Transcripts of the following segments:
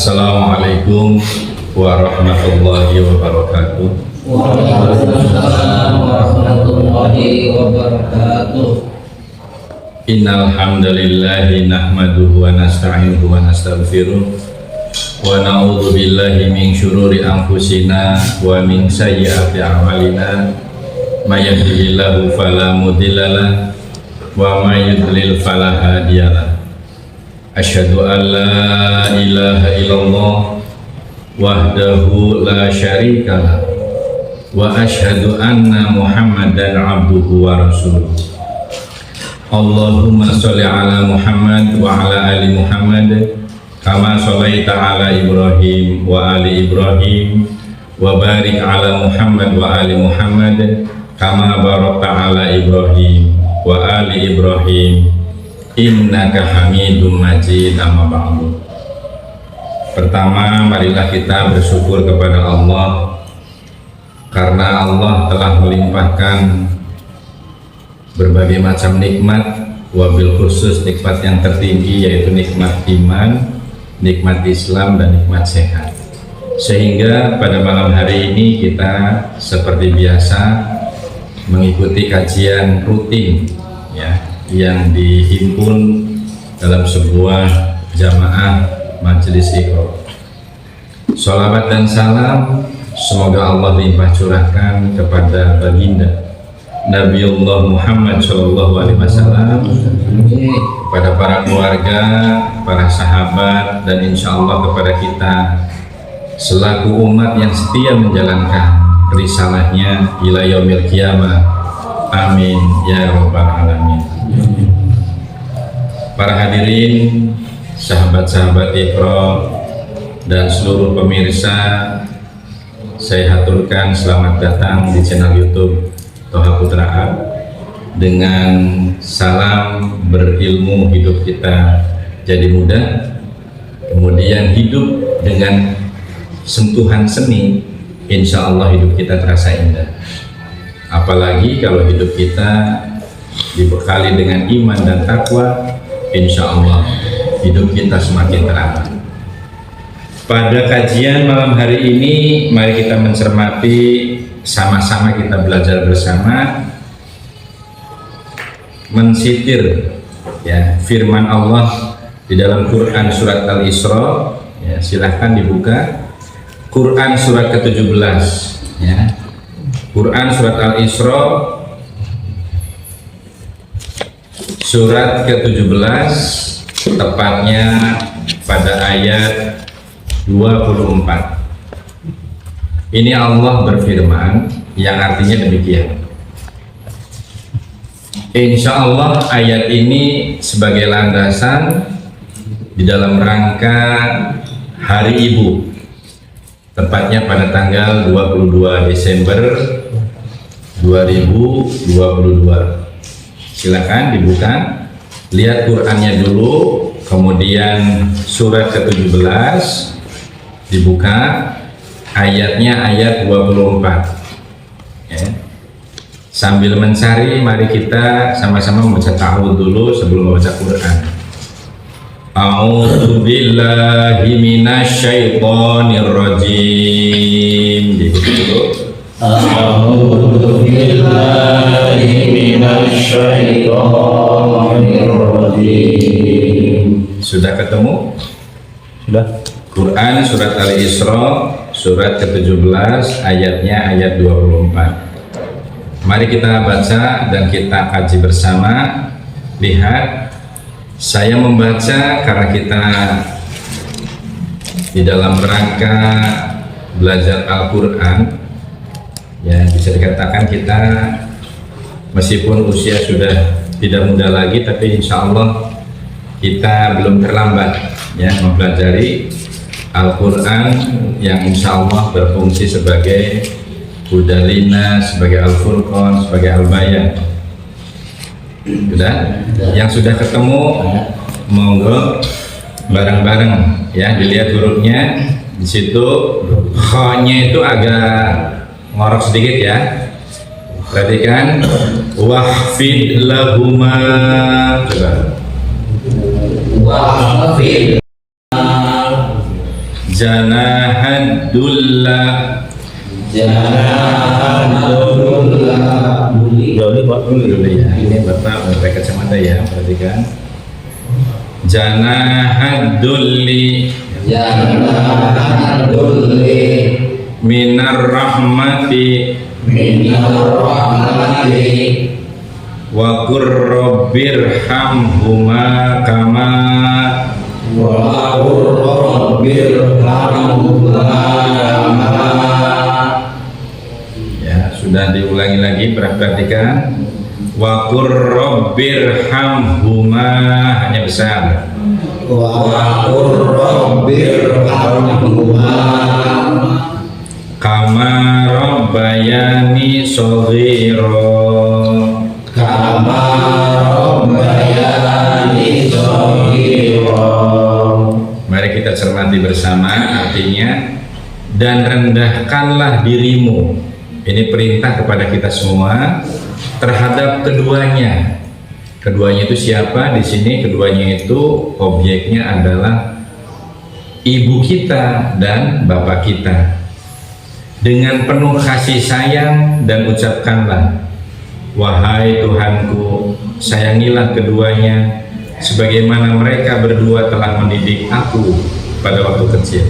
Assalamualaikum warahmatullahi wabarakatuh. Waalaikumsalam warahmatullahi wabarakatuh. Innal hamdalillahi nahmaduhu wa nasta'inuhu wa nastaghfiruh wa na'udzu billahi min syururi anfusina wa min sayyiati a'malina may yahdihillahu fala mudhillalah wa may yudlil fala hadiyalah. Asyhadu an la ilaha illallah wahdahu la syarikalah wa asyhadu anna Muhammadan abduhu wa rasuluh. Allahumma sholli ala Muhammad wa ala ali Muhammad kama sholaita ala Ibrahim wa ali Ibrahim wa barik ala Muhammad wa ali Muhammad kama barakta ala Ibrahim wa ali Ibrahim innaka hamidum majid. Amma ba'du. Pertama, marilah kita bersyukur kepada Allah karena Allah telah melimpahkan berbagai macam nikmat, wabil khusus nikmat yang tertinggi yaitu nikmat iman, nikmat Islam, dan nikmat sehat. Sehingga pada malam hari ini kita seperti biasa mengikuti kajian rutin ya, yang dihimpun dalam sebuah jamaah majelis Iqra. Sholawat dan salam semoga Allah limpah curahkan kepada baginda Nabiullah Muhammad SAW, kepada para keluarga, para sahabat, dan insya Allah kepada kita selaku umat yang setia menjalankan risalahnya ila yaumil qiyamah. Amin ya rabbal alamin. Para hadirin, sahabat-sahabat Iqra dan seluruh pemirsa, saya haturkan selamat datang di channel YouTube Toha Putra Art dengan salam berilmu hidup kita jadi mudah, kemudian hidup dengan sentuhan seni, insya Allah hidup kita terasa indah. Apalagi kalau hidup kita dibekali dengan iman dan takwa, insya Allah hidup kita semakin terang. Pada kajian malam hari ini, mari kita mencermati sama-sama, kita belajar bersama mensitir ya firman Allah di dalam Quran surat Al-Isra ya, silahkan dibuka Quran surat ke-17 ya. Quran surat Al-Isra surat ke-17 tepatnya pada ayat 24. Ini Allah berfirman yang artinya demikian. Insya Allah ayat ini sebagai landasan di dalam rangka Hari Ibu, tepatnya pada tanggal 22 Desember 2022. Silakan dibuka, lihat Qur'annya dulu, kemudian surat ke-17 dibuka, ayatnya ayat 24 ya. Sambil mencari, mari kita sama-sama membaca ta'awudz dulu sebelum membaca Quran. A'udzu billahi minasyaitonir rajim. Dibuka dulu. A'udzu billahi minasyaitonir rajim. Sudah ketemu? Sudah. Quran surat Al-Isra surat ke-17 ayatnya ayat 24. Mari kita baca dan kita kaji bersama. Lihat, saya membaca karena kita di dalam rangka belajar Al-Quran ya, bisa dikatakan kita meskipun usia sudah tidak muda lagi, tapi insya Allah kita belum terlambat ya mempelajari Al-Quran yang insya Allah berfungsi sebagai Hudalina, sebagai Al-Furqan, sebagai Al-Bayan. Sudah? Yang sudah ketemu, monggo bareng-bareng ya, dilihat hurufnya. Di situ kha-nya itu agak ngorok sedikit ya. Perhatikan, wahfid lahuma. Coba. Wahfid Janahaddulla. Janahadullah. Dulu Pak dulu ya. Ini Bapak pakai kacamata ya, perhatikan. Janahadulli. Janahadulli. Minar rahmati. Minar rahmati. Wa qur rabbirhamhuma kama. Wa qur rabbirhamhuma kama. Ya, sudah diulangi lagi, perhatikan. Wa qur rabbirhamhuma, hanya besar. Wa qur rabbirhamhuma Kama rabbayani shaghira. kama rabbayani shaghira. Mari kita cermati bersama artinya. Dan rendahkanlah dirimu. Ini perintah kepada kita semua terhadap keduanya. Keduanya itu siapa? Di sini keduanya itu objeknya adalah ibu kita dan bapak kita. Dengan penuh kasih sayang dan ucapkanlah, wahai Tuhanku, sayangilah keduanya sebagaimana mereka berdua telah mendidik aku pada waktu kecil.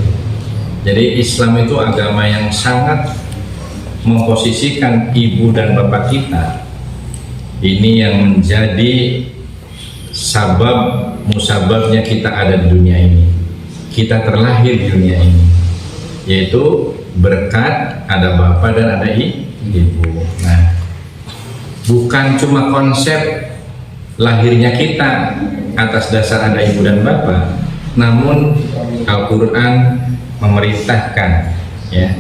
Jadi Islam itu agama yang sangat memposisikan ibu dan bapak kita. Ini yang menjadi sabab musababnya kita ada di dunia ini. Kita terlahir di dunia ini, yaitu berkat ada bapak dan ada ibu. Nah, bukan cuma konsep lahirnya kita atas dasar ada ibu dan bapak, namun Al-Quran memerintahkan, ya.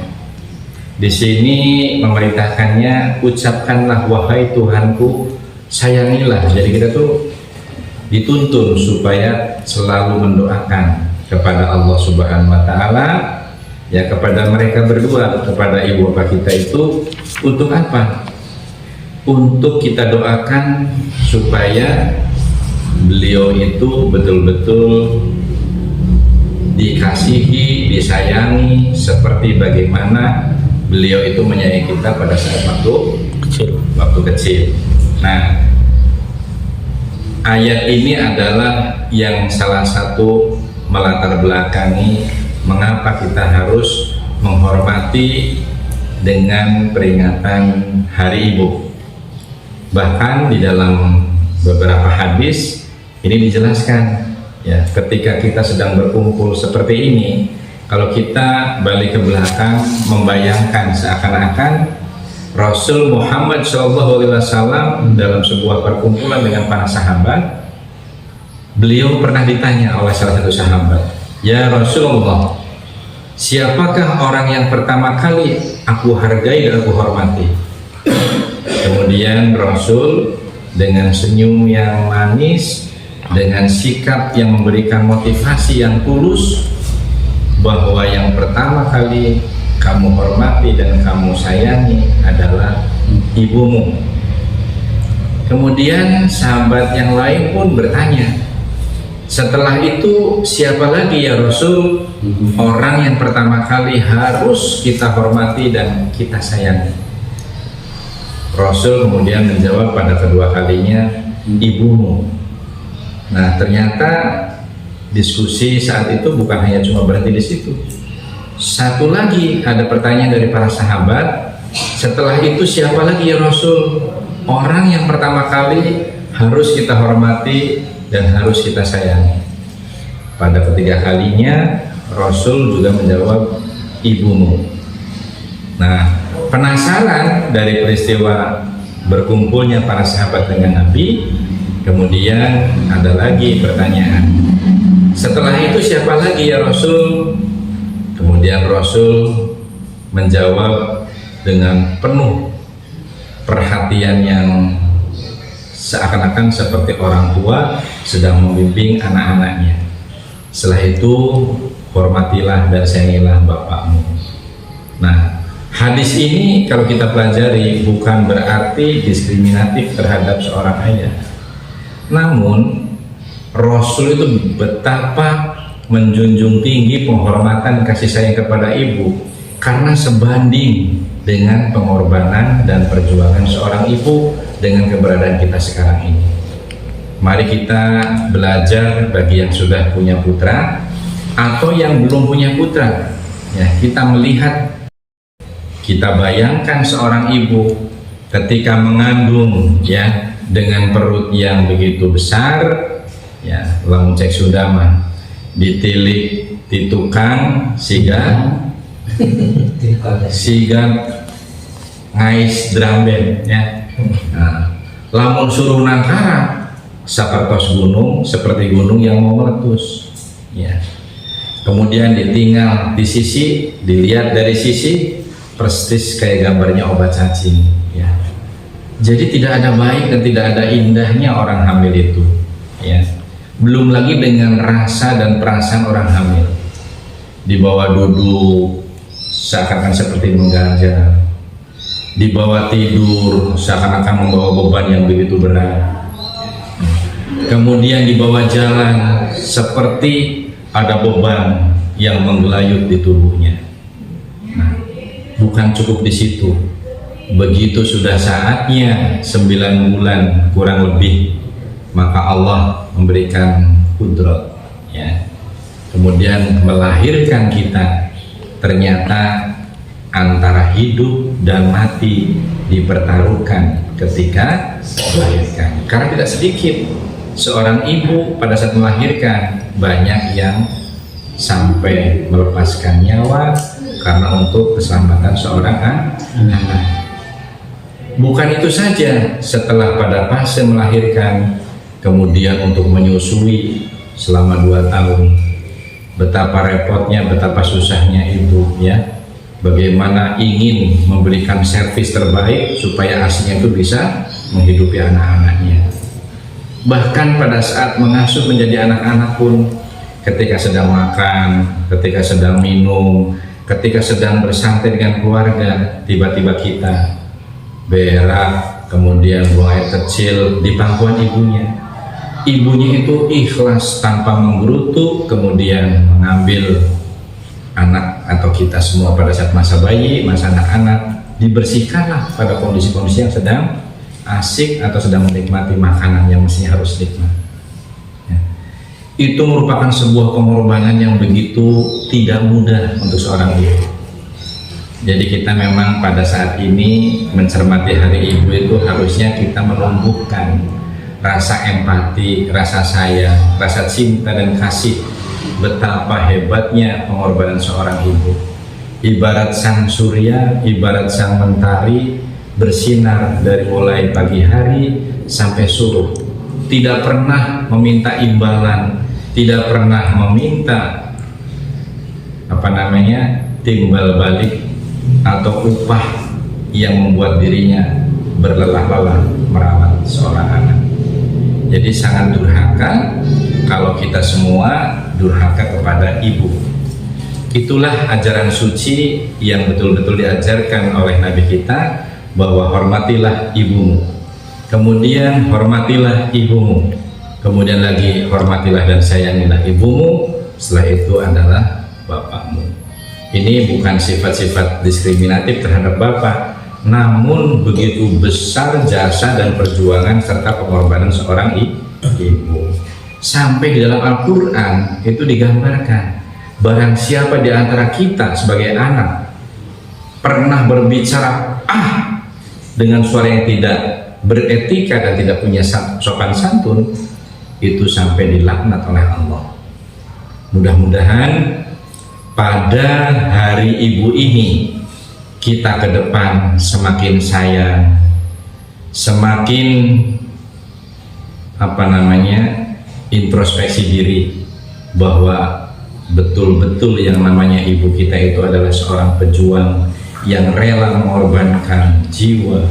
Di sini memerintahkannya, ucapkanlah wahai Tuhanku, sayangilah. Jadi kita tuh dituntun supaya selalu mendoakan kepada Allah Subhanahu wa Ta'ala, ya, kepada mereka berdua, kepada ibu bapak kita itu untuk apa? Untuk kita doakan supaya beliau itu betul-betul dikasihi, disayangi seperti bagaimana beliau itu menyayangi kita pada saat waktu kecil. Nah, ayat ini adalah yang salah satu melatar belakangi mengapa kita harus menghormati dengan peringatan Hari Ibu. Bahkan di dalam beberapa hadis ini dijelaskan, ya, ketika kita sedang berkumpul seperti ini, kalau kita balik ke belakang membayangkan seakan-akan Rasul Muhammad SAW dalam sebuah perkumpulan dengan para sahabat, beliau pernah ditanya oleh salah satu sahabat, ya Rasulullah, siapakah orang yang pertama kali aku hargai dan aku hormati? Kemudian Rasul dengan senyum yang manis, dengan sikap yang memberikan motivasi yang tulus, bahwa yang pertama kali kamu hormati dan kamu sayangi adalah ibumu. Kemudian sahabat yang lain pun bertanya, setelah itu siapa lagi ya Rasul orang yang pertama kali harus kita hormati dan kita sayangi? Rasul kemudian menjawab pada kedua kalinya, ibumu. Nah, ternyata diskusi saat itu bukan hanya cuma berhenti di situ. Satu lagi ada pertanyaan dari para sahabat, setelah itu siapa lagi ya Rasul orang yang pertama kali harus kita hormati dan harus kita sayangi? Pada ketiga kalinya Rasul juga menjawab, ibumu. Nah, penasaran dari peristiwa berkumpulnya para sahabat dengan Nabi, kemudian ada lagi pertanyaan, setelah itu siapa lagi ya Rasul? Kemudian Rasul menjawab dengan penuh perhatian yang seakan-akan seperti orang tua sedang membimbing anak-anaknya. Setelah itu hormatilah dan sayangilah bapakmu. Nah, hadis ini kalau kita pelajari bukan berarti diskriminatif terhadap seorang ayah. Namun Rasul itu betapa menjunjung tinggi penghormatan kasih sayang kepada ibu karena sebanding dengan pengorbanan dan perjuangan seorang ibu dengan keberadaan kita sekarang ini. Mari kita belajar bagi yang sudah punya putra atau yang belum punya putra. Ya, kita melihat, kita bayangkan seorang ibu ketika mengandung ya dengan perut yang begitu besar, ya lamun cek sudah mah ditilik titukang siga ngais drum band ya. Nah, lamun suruh nangkara sapertos gunung seperti gunung yang mau meletus ya. Kemudian ditinggal di sisi, dilihat dari sisi persis kayak gambarnya obat cacing ya. Jadi tidak ada baik dan tidak ada indahnya orang hamil itu ya. Belum lagi dengan rasa dan perasaan orang hamil, dibawa duduk seakan-akan seperti mengganjal, dibawa tidur seakan-akan membawa beban yang begitu berat, kemudian dibawa jalan seperti ada beban yang menggelayut di tubuhnya. Nah, bukan cukup di situ. Begitu sudah saatnya 9 bulan kurang lebih, maka Allah memberikan kudrat ya. Kemudian melahirkan kita. Ternyata antara hidup dan mati dipertaruhkan ketika melahirkan. Karena tidak sedikit seorang ibu pada saat melahirkan banyak yang sampai melepaskan nyawa karena untuk keselamatan seorang anak. Bukan itu saja, setelah pada fase melahirkan, kemudian untuk menyusui selama 2 tahun, betapa repotnya, betapa susahnya ibu ya. Bagaimana ingin memberikan servis terbaik supaya aslinya itu bisa menghidupi anak-anaknya. Bahkan pada saat mengasuh menjadi anak-anak pun, ketika sedang makan, ketika sedang minum, ketika sedang bersantai dengan keluarga, tiba-tiba kita berak, kemudian buang air kecil di pangkuan ibunya. Ibunya itu ikhlas tanpa menggerutu, kemudian mengambil anak atau kita semua pada saat masa bayi, masa anak-anak, dibersihkanlah pada kondisi-kondisi yang sedang asik atau sedang menikmati makanan yang mestinya harus nikmat ya. Itu merupakan sebuah pengorbanan yang begitu tidak mudah untuk seorang ibu. Jadi kita memang pada saat ini mencermati hari ibu itu harusnya kita menumbuhkan rasa empati, rasa sayang, rasa cinta dan kasih. Betapa hebatnya pengorbanan seorang ibu. Ibarat sang surya, ibarat sang mentari, bersinar dari mulai pagi hari sampai subuh, tidak pernah meminta imbalan, tidak pernah meminta timbal balik atau upah yang membuat dirinya berlelah-lelah merawat seorang anak. Jadi sangat durhaka kalau kita semua durhaka kepada ibu. Itulah ajaran suci yang betul-betul diajarkan oleh Nabi kita, bahwa hormatilah ibumu, kemudian hormatilah ibumu, kemudian lagi hormatilah dan sayangilah ibumu, setelah itu adalah bapakmu. Ini bukan sifat-sifat diskriminatif terhadap bapak, namun begitu besar jasa dan perjuangan serta pengorbanan seorang ibu. Sampai di dalam Al-Quran itu digambarkan, barang siapa di antara kita sebagai anak pernah berbicara dengan suara yang tidak beretika dan tidak punya sopan santun, itu sampai dilaknat oleh Allah. Mudah-mudahan pada hari ibu ini kita ke depan semakin sayang, semakin introspeksi diri bahwa betul-betul yang namanya ibu kita itu adalah seorang pejuang yang rela mengorbankan jiwa,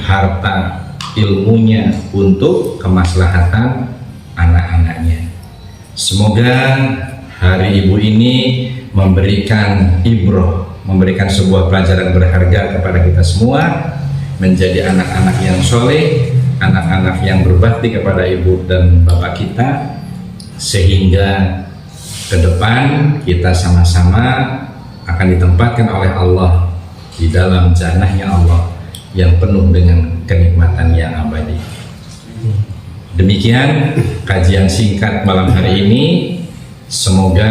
harta, ilmunya untuk kemaslahatan anak-anaknya. Semoga hari ibu ini memberikan ibrah, memberikan sebuah pelajaran berharga kepada kita semua, menjadi anak-anak yang soleh, anak-anak yang berbakti kepada ibu dan bapak kita, sehingga ke depan kita sama-sama akan ditempatkan oleh Allah di dalam jannahnya Allah yang penuh dengan kenikmatan yang abadi. Demikian kajian singkat malam hari ini, semoga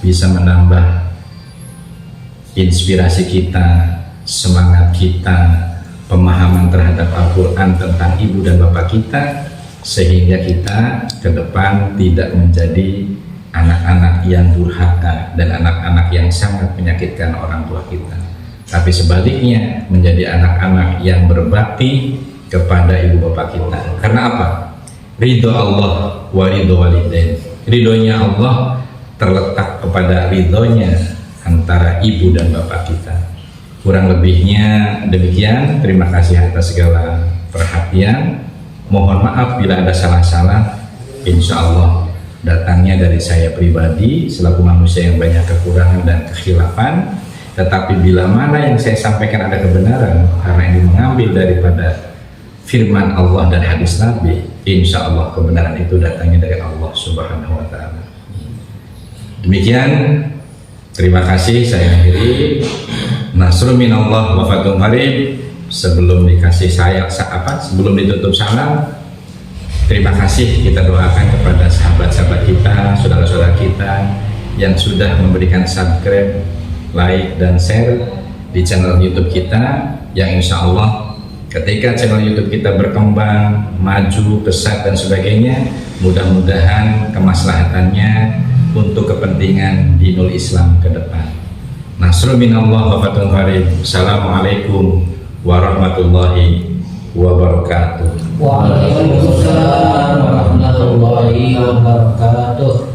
bisa menambah inspirasi kita, semangat kita, pemahaman terhadap Al-Quran tentang ibu dan bapak kita, sehingga kita ke depan tidak menjadi anak-anak yang durhaka dan anak-anak yang sangat menyakitkan orang tua kita, tapi sebaliknya menjadi anak-anak yang berbakti kepada ibu bapak kita. Karena apa? Ridho Allah wa ridho walidain. Ridhonya Allah terletak kepada ridhonya antara ibu dan bapak kita. Kurang lebihnya demikian. Terima kasih atas segala perhatian. Mohon maaf bila ada salah-salah. Insya Allah datangnya dari saya pribadi selaku manusia yang banyak kekurangan dan kekhilafan. Tetapi bila mana yang saya sampaikan ada kebenaran, karena ini mengambil daripada firman Allah dan hadis Nabi, insya Allah kebenaran itu datangnya dari Allah Subhanahu wa Ta'ala. Demikian, terima kasih. Saya akhiri. Nasrul minallah wa fathun qarib. Sebelum dikasih sebelum ditutup salam, terima kasih kita doakan kepada sahabat-sahabat kita, saudara-saudara kita yang sudah memberikan subscribe, like, dan share di channel YouTube kita, yang insya Allah ketika channel YouTube kita berkembang, maju, pesat dan sebagainya, mudah-mudahan kemaslahatannya untuk kepentingan dinul Islam ke depan. Nasrul minallah wa fathun qarib. Assalamualaikum warahmatullahi wabarakatuh. Waalaikumsalam warahmatullahi wabarakatuh.